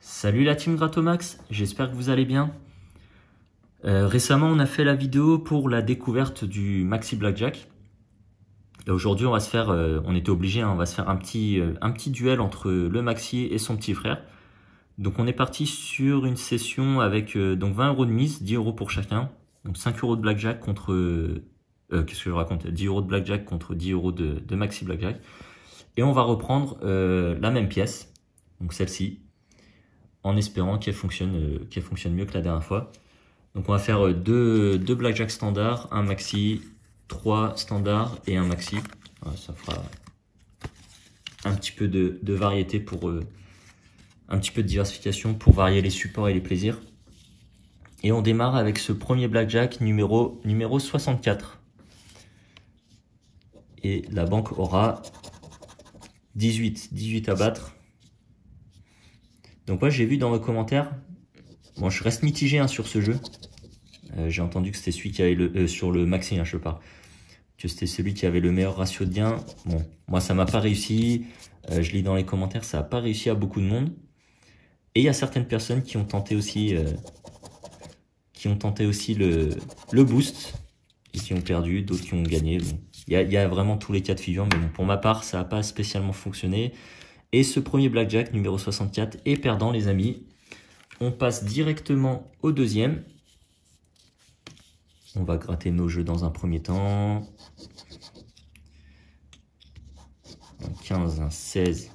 Salut la team Gratomax, j'espère que vous allez bien. Récemment, on a fait la vidéo pour la découverte du Maxi Blackjack. Et aujourd'hui, on va se faire, on était obligé, on va se faire un petit duel entre le Maxi et son petit frère. Donc, on est parti sur une session avec donc 20 € de mise, 10 € pour chacun. Donc, 5 € de Blackjack contre, qu'est-ce que je raconte, 10 € de Blackjack contre 10 € de Maxi Blackjack. Et on va reprendre la même pièce, donc celle-ci, en espérant qu'elle fonctionne mieux que la dernière fois. Donc on va faire deux blackjack standards, un maxi, 3 standards et un maxi. Voilà, ça fera un petit peu de variété pour un petit peu de diversification pour varier les supports et les plaisirs. Et on démarre avec ce premier blackjack numéro 64. Et la banque aura 18 à battre. Donc moi j'ai vu dans vos commentaires, bon je reste mitigé sur ce jeu. J'ai entendu que c'était celui qui avait le sur le maxi, je parle, que c'était celui qui avait le meilleur ratio de gain. Bon, moi ça m'a pas réussi. Je lis dans les commentaires, ça a pas réussi à beaucoup de monde. Et il y a certaines personnes qui ont tenté aussi, le boost et qui ont perdu, d'autres qui ont gagné. Bon, il y a vraiment tous les cas de figure, mais bon, pour ma part ça n'a pas spécialement fonctionné. Et ce premier blackjack numéro 64 est perdant, les amis. On passe directement au deuxième. On va gratter nos jeux dans un premier temps. Un 15, un 16,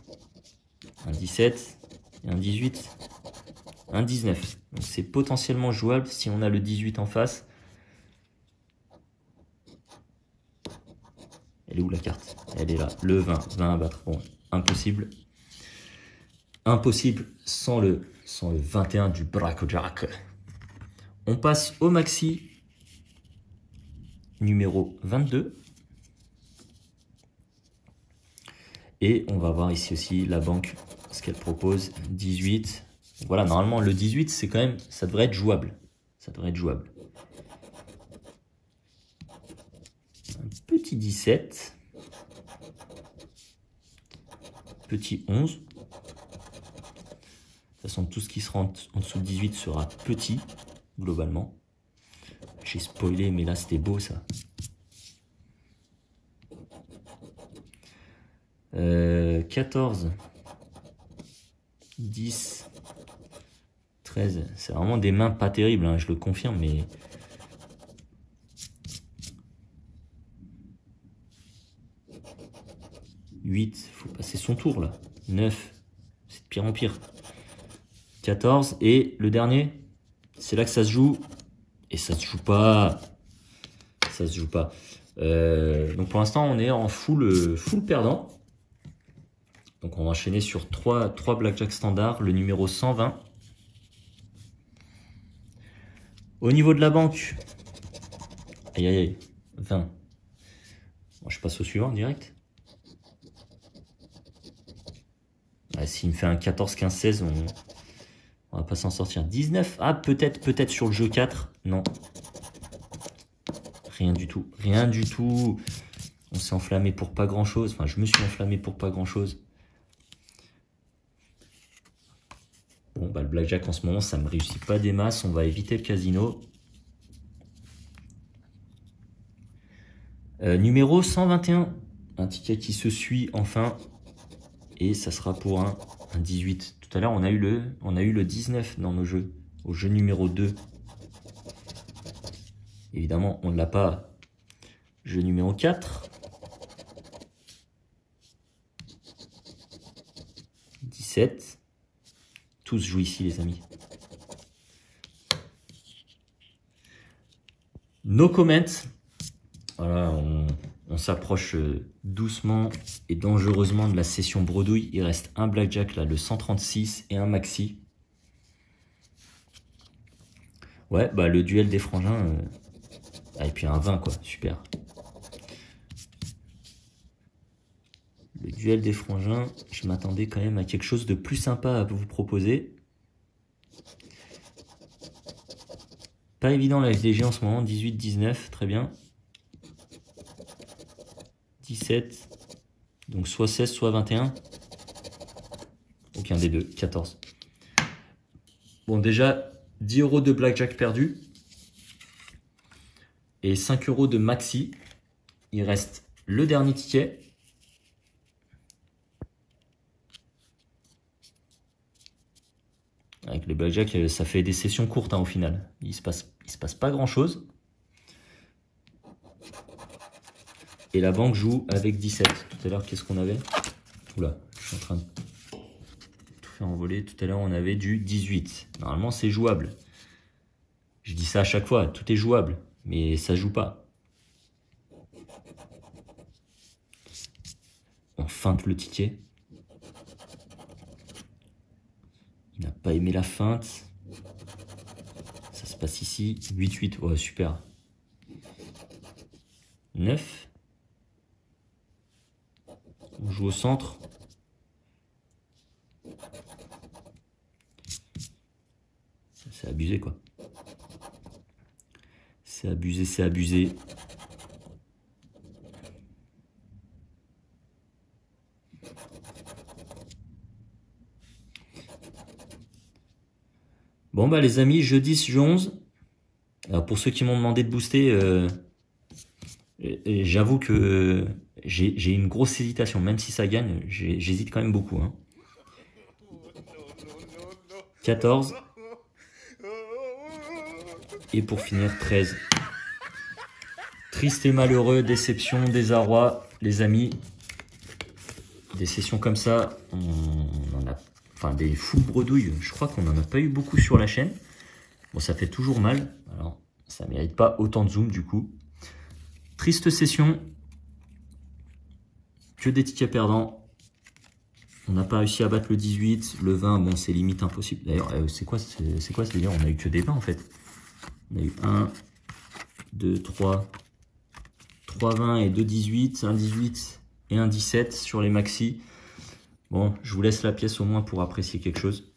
un 17, et un 18, un 19. Donc c'est potentiellement jouable si on a le 18 en face. Elle est où la carte? Elle est là. Le 20. 20 à battre. Bon, impossible. Impossible sans le 21 du Blackjack. On passe au maxi numéro 22. Et on va voir ici aussi la banque, ce qu'elle propose, 18. Voilà, normalement le 18, c'est quand même, ça devrait être jouable. Ça devrait être jouable. Un petit 17. Petit 11. De toute façon, tout ce qui sera en dessous de 18 sera petit, globalement. J'ai spoilé, mais là, c'était beau, ça. 14, 10, 13. C'est vraiment des mains pas terribles, hein, je le confirme, mais... faut passer son tour, là. 9, c'est de pire en pire. 14, et le dernier, c'est là que ça se joue. Et ça se joue pas. Ça se joue pas. Donc pour l'instant, on est en full perdant. Donc on va enchaîner sur 3 blackjack standards, le numéro 120. Au niveau de la banque, aïe aïe aïe, 20. Bon, je passe au suivant direct. Ah, s'il me fait un 14, 15, 16, on va pas s'en sortir. 19, ah peut-être sur le jeu 4, non. Rien du tout, rien du tout. On s'est enflammé pour pas grand chose. Enfin, je me suis enflammé pour pas grand chose. Bon, bah, le blackjack en ce moment, ça me réussit pas des masses. On va éviter le casino. Numéro 121. Un ticket qui se suit enfin. Et ça sera pour un 18. Tout à l'heure, on a eu le 19 dans nos jeux. Au jeu numéro 2. Évidemment, on ne l'a pas. Jeu numéro 4. 17. Tous jouent ici, les amis. No comment. Voilà, on s'approche doucement et dangereusement de la session bredouille. Il reste un blackjack, là, le 136 et un maxi. Ouais, bah le duel des frangins. Ah, et puis un 20, quoi. Super. Le duel des frangins, je m'attendais quand même à quelque chose de plus sympa à vous proposer. Pas évident la FDG en ce moment, 18, 19, très bien. 17, donc soit 16, soit 21. Aucun des deux, 14. Bon, déjà, 10 € de blackjack perdu. Et 5 € de maxi. Il reste le dernier ticket. Avec les blackjack, ça fait des sessions courtes hein, au final. Il se passe pas grand chose. Et la banque joue avec 17. Tout à l'heure, qu'est-ce qu'on avait? Oula, je suis en train de tout faire envoler. Tout à l'heure, on avait du 18. Normalement, c'est jouable. Je dis ça à chaque fois, tout est jouable. Mais ça joue pas. On feinte le ticket. Il n'a pas aimé la feinte. Ça se passe ici. 8-8. Ouais, super. 9. On joue au centre. C'est abusé, quoi. C'est abusé, c'est abusé. Bon, bah, les amis, jeu 10, jeu 11. Alors, pour ceux qui m'ont demandé de booster, j'avoue que j'ai une grosse hésitation. Même si ça gagne, j'hésite quand même beaucoup. Hein. 14. Et pour finir, 13. Triste et malheureux, déception, désarroi, les amis. Des sessions comme ça, on en a... Enfin, des full bredouilles, je crois qu'on n'en a pas eu beaucoup sur la chaîne. Bon, ça fait toujours mal. Alors, ça ne mérite pas autant de zoom, du coup. Triste session. Que des tickets perdants. On n'a pas réussi à battre le 18. Le 20, bon, c'est limite impossible. D'ailleurs, c'est quoi ce délire? On a eu que des 20, en fait. On a eu 1, 2, 3 20 et 2 18, un 18 et un 17 sur les maxi. Bon, je vous laisse la pièce au moins pour apprécier quelque chose.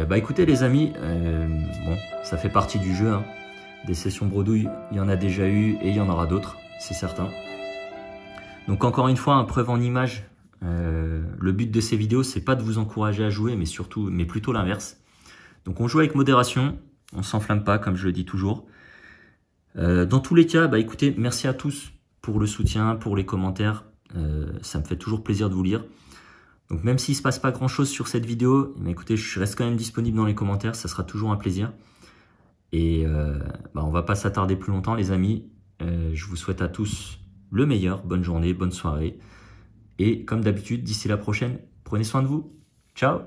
Bah écoutez les amis, bon, ça fait partie du jeu. Hein. Des sessions bredouilles, il y en a déjà eu et il y en aura d'autres, c'est certain. Donc encore une fois, preuve en image. Le but de ces vidéos, c'est pas de vous encourager à jouer, mais plutôt l'inverse. Donc on joue avec modération, on s'enflamme pas, comme je le dis toujours. Dans tous les cas, bah écoutez, merci à tous pour le soutien, pour les commentaires. Ça me fait toujours plaisir de vous lire. Donc même s'il ne se passe pas grand chose sur cette vidéo, bah écoutez, je reste quand même disponible dans les commentaires, ça sera toujours un plaisir. Et bah on va pas s'attarder plus longtemps les amis. Je vous souhaite à tous le meilleur, bonne journée, bonne soirée. Et comme d'habitude, d'ici la prochaine, prenez soin de vous. Ciao!